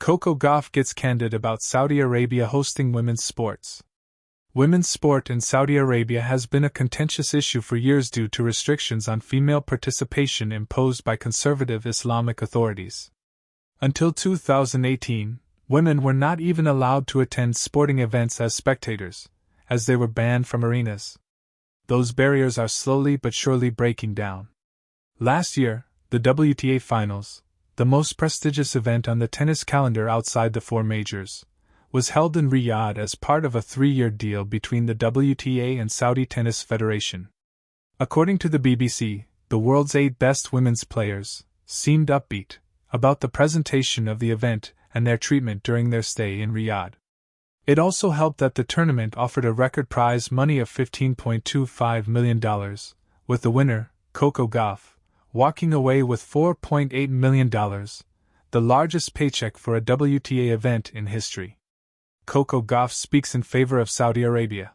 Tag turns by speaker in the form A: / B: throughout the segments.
A: Coco Gauff gets candid about Saudi Arabia hosting women's sports. Women's sport in Saudi Arabia has been a contentious issue for years due to restrictions on female participation imposed by conservative Islamic authorities. Until 2018, women were not even allowed to attend sporting events as spectators, as they were banned from arenas. Those barriers are slowly but surely breaking down. Last year, the WTA Finals, the most prestigious event on the tennis calendar outside the four majors, was held in Riyadh as part of a 3-year deal between the WTA and Saudi Tennis Federation. According to the BBC, the world's 8 best women's players seemed upbeat about the presentation of the event and their treatment during their stay in Riyadh. It also helped that the tournament offered a record prize money of $15.25 million, with the winner, Coco Gauff, walking away with $4.8 million, the largest paycheck for a WTA event in history. Coco Gauff speaks in favor of Saudi Arabia.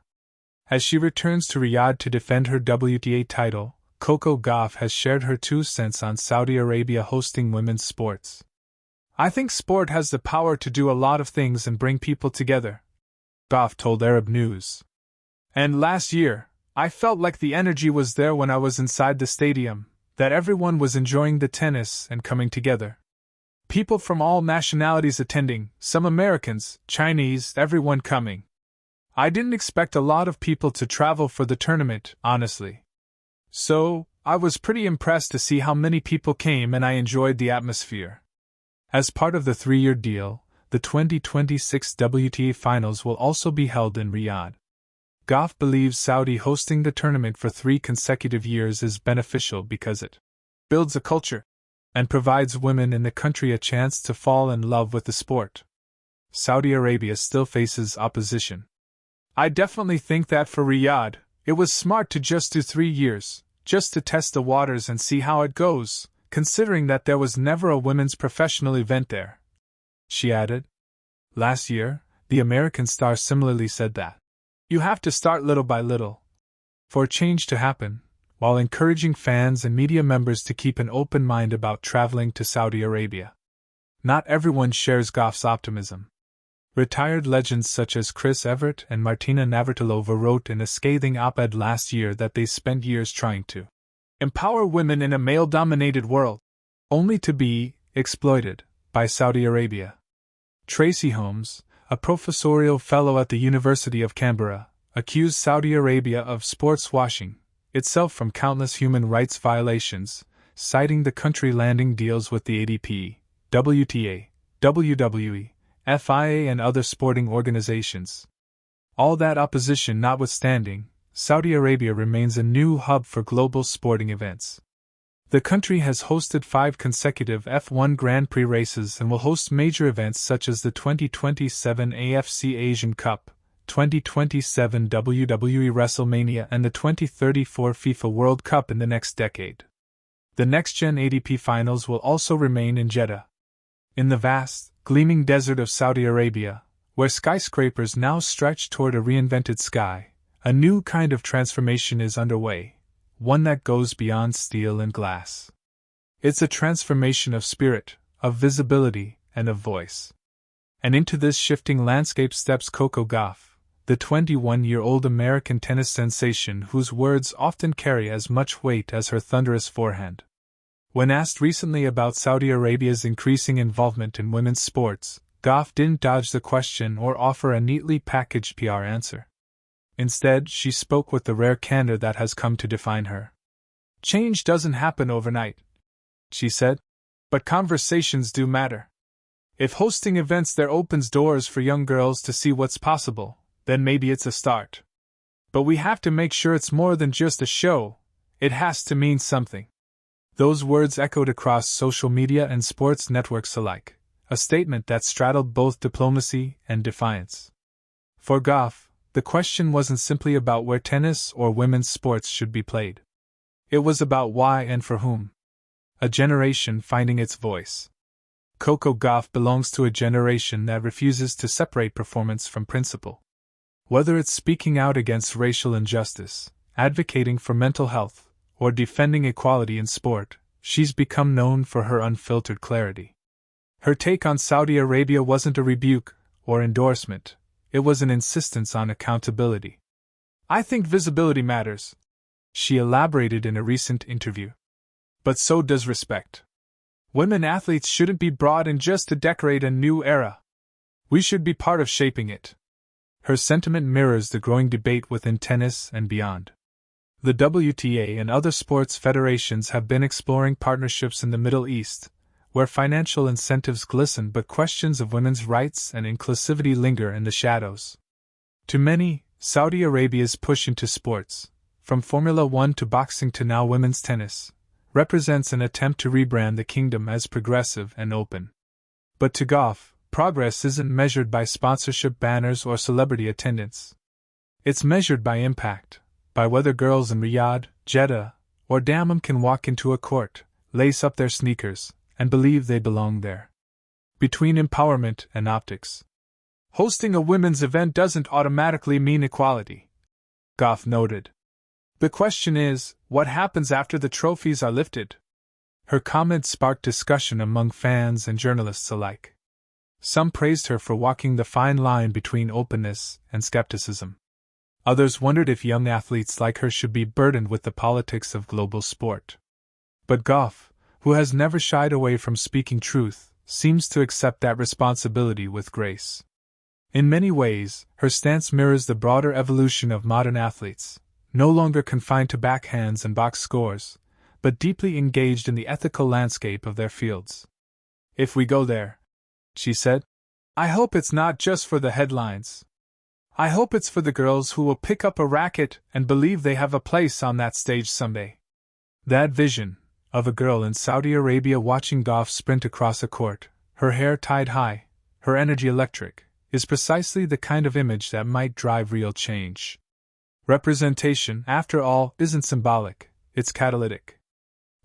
A: As she returns to Riyadh to defend her WTA title, Coco Gauff has shared her 2 cents on Saudi Arabia hosting women's sports. "I think sport has the power to do a lot of things and bring people together," Gauff told Arab News. "And last year, I felt like the energy was there when I was inside the stadium, that everyone was enjoying the tennis and coming together. People from all nationalities attending, some Americans, Chinese, everyone coming. I didn't expect a lot of people to travel for the tournament, honestly. So, I was pretty impressed to see how many people came and I enjoyed the atmosphere." As part of the 3-year deal, the 2026 WTA Finals will also be held in Riyadh. Gauff believes Saudi hosting the tournament for 3 consecutive years is beneficial because it builds a culture and provides women in the country a chance to fall in love with the sport. Saudi Arabia still faces opposition. "I definitely think that for Riyadh, it was smart to just do 3 years, just to test the waters and see how it goes, considering that there was never a women's professional event there," she added. Last year, the American star similarly said that, "You have to start little by little for change to happen," while encouraging fans and media members to keep an open mind about traveling to Saudi Arabia. Not everyone shares Gauff's optimism. Retired legends such as Chris Evert and Martina Navratilova wrote in a scathing op-ed last year that they spent years trying to empower women in a male-dominated world, only to be exploited by Saudi Arabia. Tracy Holmes, a professorial fellow at the University of Canberra, accused Saudi Arabia of sports washing itself from countless human rights violations, citing the country landing deals with the ADP, WTA, WWE, FIA and other sporting organizations. All that opposition notwithstanding, Saudi Arabia remains a new hub for global sporting events. The country has hosted 5 consecutive F1 Grand Prix races and will host major events such as the 2027 AFC Asian Cup, 2027 WWE WrestleMania and the 2034 FIFA World Cup in the next decade. The next-gen ADP finals will also remain in Jeddah. In the vast, gleaming desert of Saudi Arabia, where skyscrapers now stretch toward a reinvented sky, a new kind of transformation is underway, one that goes beyond steel and glass. It's a transformation of spirit, of visibility, and of voice. And into this shifting landscape steps Coco Gauff, the 21-year-old American tennis sensation whose words often carry as much weight as her thunderous forehand. When asked recently about Saudi Arabia's increasing involvement in women's sports, Gauff didn't dodge the question or offer a neatly packaged PR answer. Instead, she spoke with the rare candor that has come to define her. "Change doesn't happen overnight," she said, "but conversations do matter. If hosting events there opens doors for young girls to see what's possible, then maybe it's a start. But we have to make sure it's more than just a show, it has to mean something." Those words echoed across social media and sports networks alike, a statement that straddled both diplomacy and defiance. For Gauff, the question wasn't simply about where tennis or women's sports should be played. It was about why and for whom. A generation finding its voice. Coco Gauff belongs to a generation that refuses to separate performance from principle. Whether it's speaking out against racial injustice, advocating for mental health, or defending equality in sport, she's become known for her unfiltered clarity. Her take on Saudi Arabia wasn't a rebuke or endorsement, it was an insistence on accountability. "I think visibility matters," she elaborated in a recent interview. "But so does respect. Women athletes shouldn't be brought in just to decorate a new era. We should be part of shaping it." Her sentiment mirrors the growing debate within tennis and beyond. The WTA and other sports federations have been exploring partnerships in the Middle East, where financial incentives glisten but questions of women's rights and inclusivity linger in the shadows. To many, Saudi Arabia's push into sports, from Formula One to boxing to now women's tennis, represents an attempt to rebrand the kingdom as progressive and open. But to Gauff, progress isn't measured by sponsorship banners or celebrity attendance. It's measured by impact, by whether girls in Riyadh, Jeddah, or Dammam can walk into a court, lace up their sneakers, and believe they belong there. Between empowerment and optics, hosting a women's event doesn't automatically mean equality, Gauff noted. The question is, what happens after the trophies are lifted? Her comments sparked discussion among fans and journalists alike. Some praised her for walking the fine line between openness and skepticism. Others wondered if young athletes like her should be burdened with the politics of global sport. But Gauff, who has never shied away from speaking truth, seems to accept that responsibility with grace. In many ways, her stance mirrors the broader evolution of modern athletes, no longer confined to backhands and box scores, but deeply engaged in the ethical landscape of their fields. "If we go there," she said, "I hope it's not just for the headlines. I hope it's for the girls who will pick up a racket and believe they have a place on that stage someday." That vision, of a girl in Saudi Arabia watching Gauff sprint across a court, her hair tied high, her energy electric, is precisely the kind of image that might drive real change. Representation, after all, isn't symbolic, it's catalytic.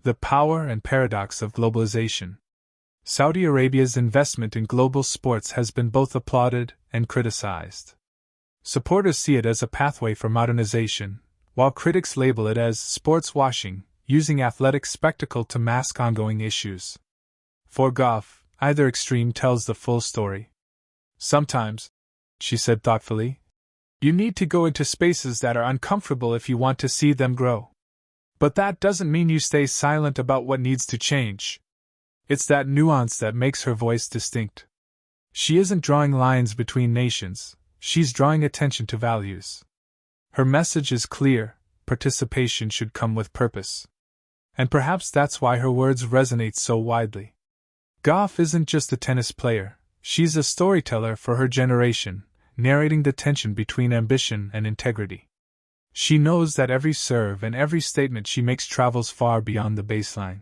A: The power and paradox of globalization. Saudi Arabia's investment in global sports has been both applauded and criticized. Supporters see it as a pathway for modernization, while critics label it as sports washing, using athletic spectacle to mask ongoing issues. For Gauff, either extreme tells the full story. "Sometimes," she said thoughtfully, "you need to go into spaces that are uncomfortable if you want to see them grow. But that doesn't mean you stay silent about what needs to change." It's that nuance that makes her voice distinct. She isn't drawing lines between nations, she's drawing attention to values. Her message is clear: participation should come with purpose. And perhaps that's why her words resonate so widely. Gauff isn't just a tennis player, she's a storyteller for her generation, narrating the tension between ambition and integrity. She knows that every serve and every statement she makes travels far beyond the baseline.